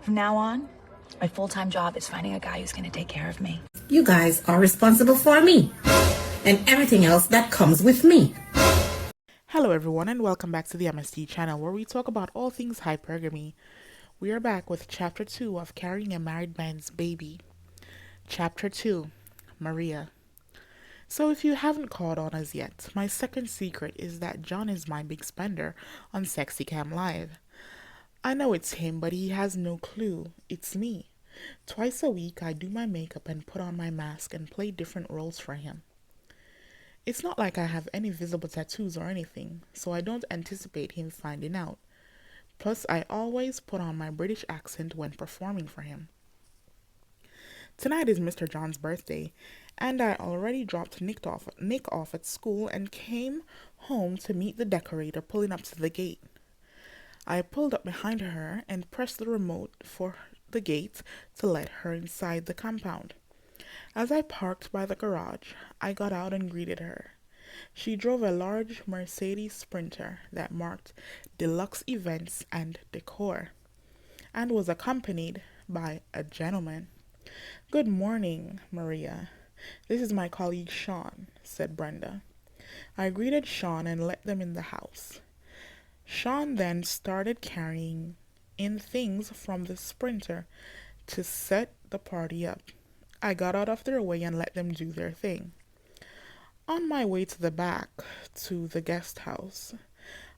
From now on, my full-time job is finding a guy who's going to take care of me. You guys are responsible for me and everything else that comes with me. Hello everyone and welcome back to the MST channel where we talk about all things hypergamy. We are back with chapter 2 of Carrying a Married Man's Baby. Chapter 2, Maria. So if you haven't caught on as yet, my second secret is that John is my big spender on SexyCam Live. I know it's him, but he has no clue. It's me. Twice a week I do my makeup and put on my mask and play different roles for him. It's not like I have any visible tattoos or anything, so I don't anticipate him finding out. Plus, I always put on my British accent when performing for him. Tonight is Mr. John's birthday, and I already dropped Nick off at school and came home to meet the decorator pulling up to the gate. I pulled up behind her and pressed the remote for the gate to let her inside the compound. As I parked by the garage, I got out and greeted her. She drove a large Mercedes Sprinter that marked deluxe events and decor, and was accompanied by a gentleman. "Good morning, Maria. This is my colleague Sean," said Brenda. I greeted Sean and let them in the house. Sean then started carrying in things from the Sprinter to set the party up. I got out of their way and let them do their thing. On my way to the back, to the guest house,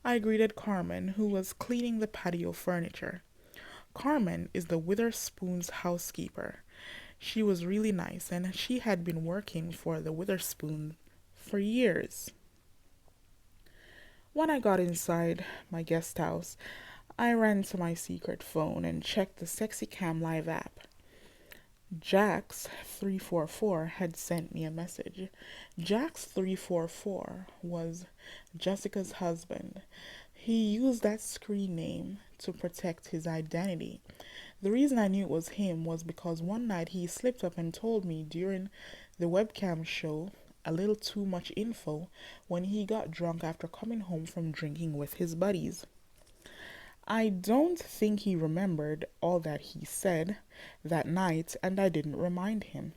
I greeted Carmen, who was cleaning the patio furniture. Carmen is the Witherspoon's housekeeper. She was really nice, and she had been working for the Witherspoon for years. When I got inside my guest house, I ran to my secret phone and checked the SexyCam Live app. Jax344 had sent me a message. Jax344 was Jessica's husband. He used that screen name to protect his identity. The reason I knew it was him was because one night he slipped up and told me during the webcam show a little too much info when he got drunk after coming home from drinking with his buddies. I don't think he remembered all that he said that night, and I didn't remind him.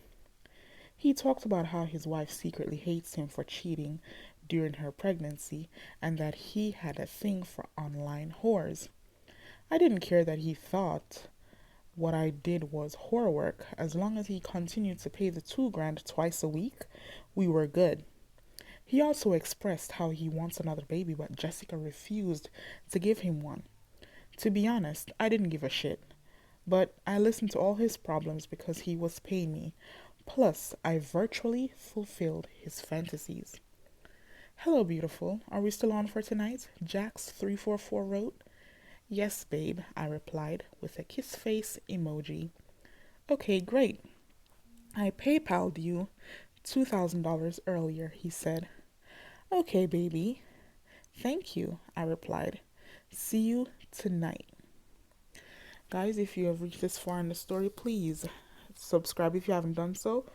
He talked about how his wife secretly hates him for cheating during her pregnancy and that he had a thing for online whores. I didn't care that he thought what I did was whore work. As long as he continued to pay the $2,000 twice a week, we were good. He also expressed how he wants another baby, but Jessica refused to give him one. To be honest, I didn't give a shit, but I listened to all his problems because he was paying me. Plus, I virtually fulfilled his fantasies. "Hello, beautiful. Are we still on for tonight?" Jax344 wrote. "Yes, babe," I replied with a kiss face emoji. "Okay, great. I PayPal'd you $2,000 earlier," he said. "Okay, baby. Thank you," I replied. "See you tonight." Guys, if you have reached this far in the story, please subscribe if you haven't done so.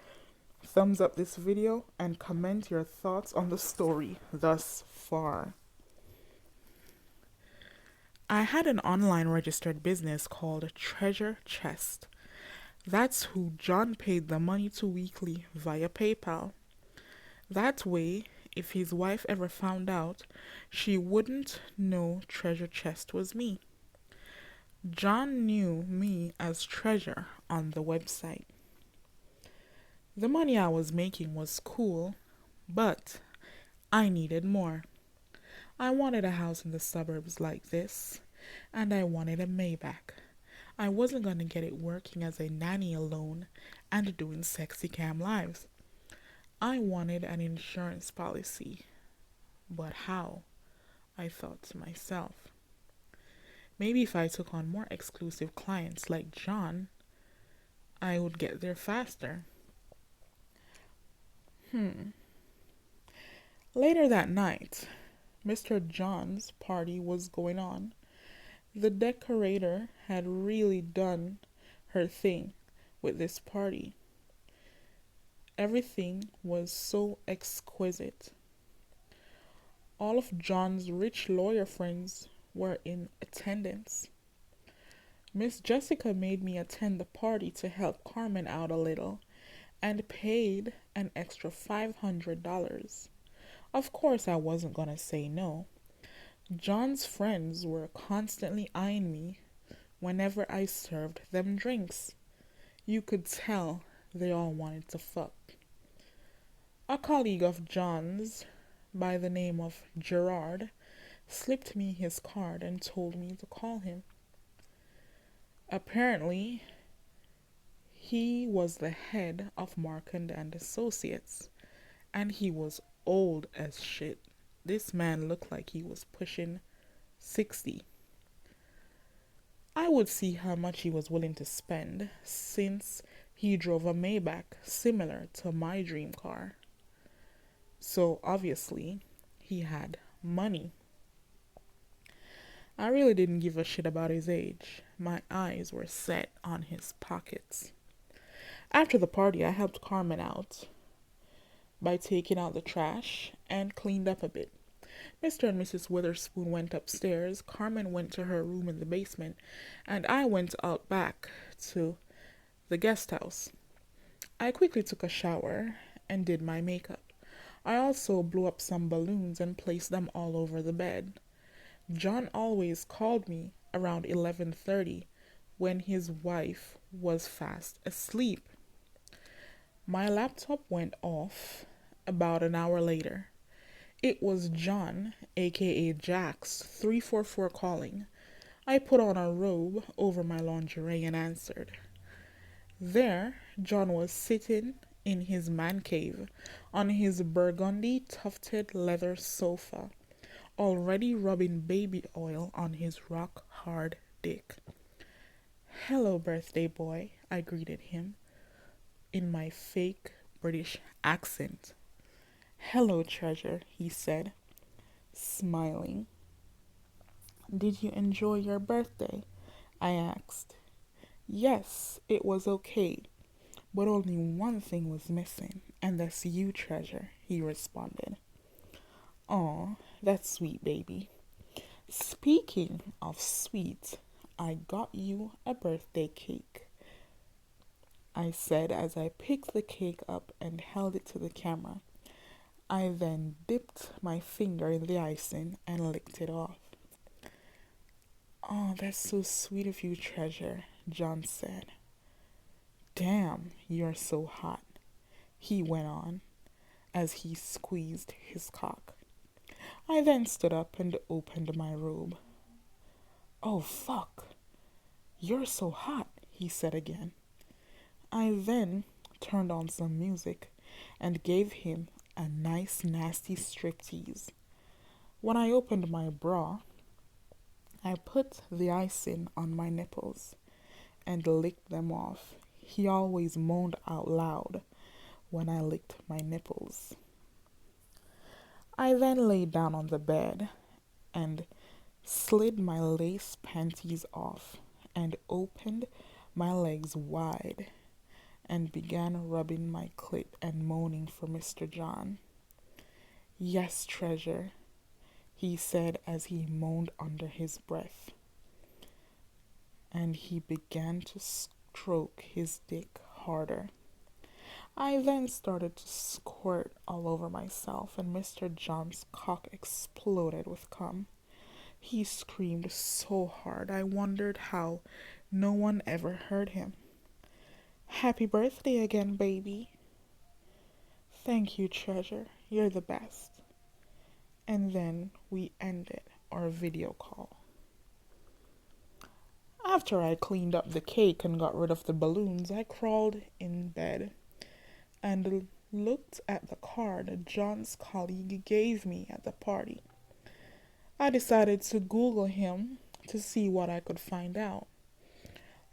Thumbs up this video and comment your thoughts on the story thus far. I had an online registered business called Treasure Chest. That's who John paid the money to weekly via PayPal. That way, if his wife ever found out, she wouldn't know Treasure Chest was me. John knew me as Treasure on the website. The money I was making was cool, but I needed more. I wanted a house in the suburbs like this, and I wanted a Maybach. I wasn't going to get it working as a nanny alone and doing SexyCam Lives. I wanted an insurance policy. But how? I thought to myself. Maybe if I took on more exclusive clients like John, I would get there faster. Later that night, Mr. John's party was going on. The decorator had really done her thing with this party. Everything was so exquisite. All of John's rich lawyer friends were in attendance. Miss Jessica made me attend the party to help Carmen out a little and paid an extra $500. Of course, I wasn't gonna say no. John's friends were constantly eyeing me whenever I served them drinks. You could tell they all wanted to fuck. A colleague of John's by the name of Gerard slipped me his card and told me to call him. Apparently, he was the head of Markand and Associates, and he was old as shit. This man looked like he was pushing 60. I would see how much he was willing to spend, since he drove a Maybach similar to my dream car. So obviously, he had money. I really didn't give a shit about his age. My eyes were set on his pockets. After the party, I helped Carmen out by taking out the trash and cleaned up a bit. Mr. and Mrs. Witherspoon went upstairs, Carmen went to her room in the basement, and I went out back to the guest house. I quickly took a shower and did my makeup. I also blew up some balloons and placed them all over the bed. John always called me around 11:30 when his wife was fast asleep. My laptop went off about an hour later. It was John, aka Jax, 344 calling. I put on a robe over my lingerie and answered. There, John was sitting in his man cave on his burgundy tufted leather sofa, already rubbing baby oil on his rock hard dick. "Hello, birthday boy," I greeted him in my fake British accent. "Hello, treasure," he said, smiling. "Did you enjoy your birthday?" I asked. "Yes, it was okay, but only one thing was missing, and that's you, treasure," he responded. "Aw, that's sweet, baby. Speaking of sweet, I got you a birthday cake," I said as I picked the cake up and held it to the camera. I then dipped my finger in the icing and licked it off. "Oh, that's so sweet of you, treasure," John said. "Damn, you're so hot," he went on as he squeezed his cock. I then stood up and opened my robe. "Oh, fuck, you're so hot," he said again. I then turned on some music and gave him a nice nasty striptease. When I opened my bra, I put the icing on my nipples and licked them off. He always moaned out loud when I licked my nipples. I then lay down on the bed and slid my lace panties off and opened my legs wide and began rubbing my clit and moaning for Mr. John. "Yes, treasure," he said as he moaned under his breath. And he began to stroke his dick harder. I then started to squirt all over myself, and Mr. John's cock exploded with cum. He screamed so hard I wondered how no one ever heard him. "Happy birthday again, baby." "Thank you, treasure. You're the best." And then we ended our video call. After I cleaned up the cake and got rid of the balloons, I crawled in bed and looked at the card John's colleague gave me at the party. I decided to Google him to see what I could find out.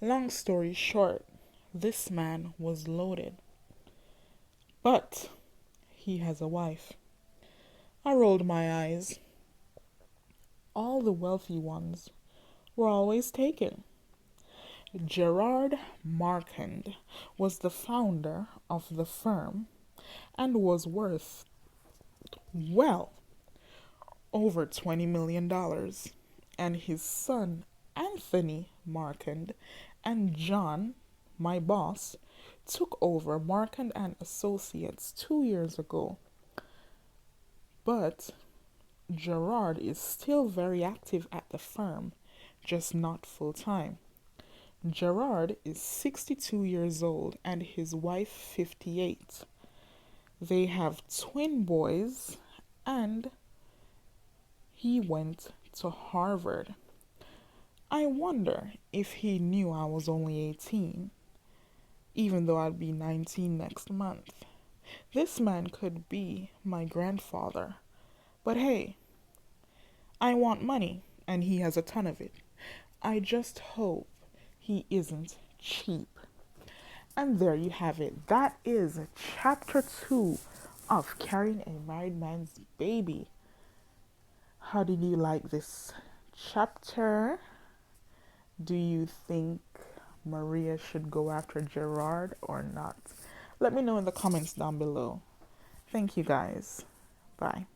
Long story short, this man was loaded. But he has a wife. I rolled my eyes. All the wealthy ones were always taken. Gerard Markand was the founder of the firm and was worth, well, over $20 million. And his son, Anthony Markand, and John, my boss, took over Markand and Associates 2 years ago. But Gerard is still very active at the firm, just not full time. Gerard is 62 years old and his wife 58. They have twin boys and he went to Harvard. I wonder if he knew I was only 18, even though I'd be 19 next month. This man could be my grandfather. But hey, I want money, and he has a ton of it. I just hope he isn't cheap. And there you have it. That is chapter 2 of Carrying a Married Man's Baby. How did you like this chapter? Do you think Maria should go after Gerard or not? Let me know in the comments down below. Thank you guys. Bye.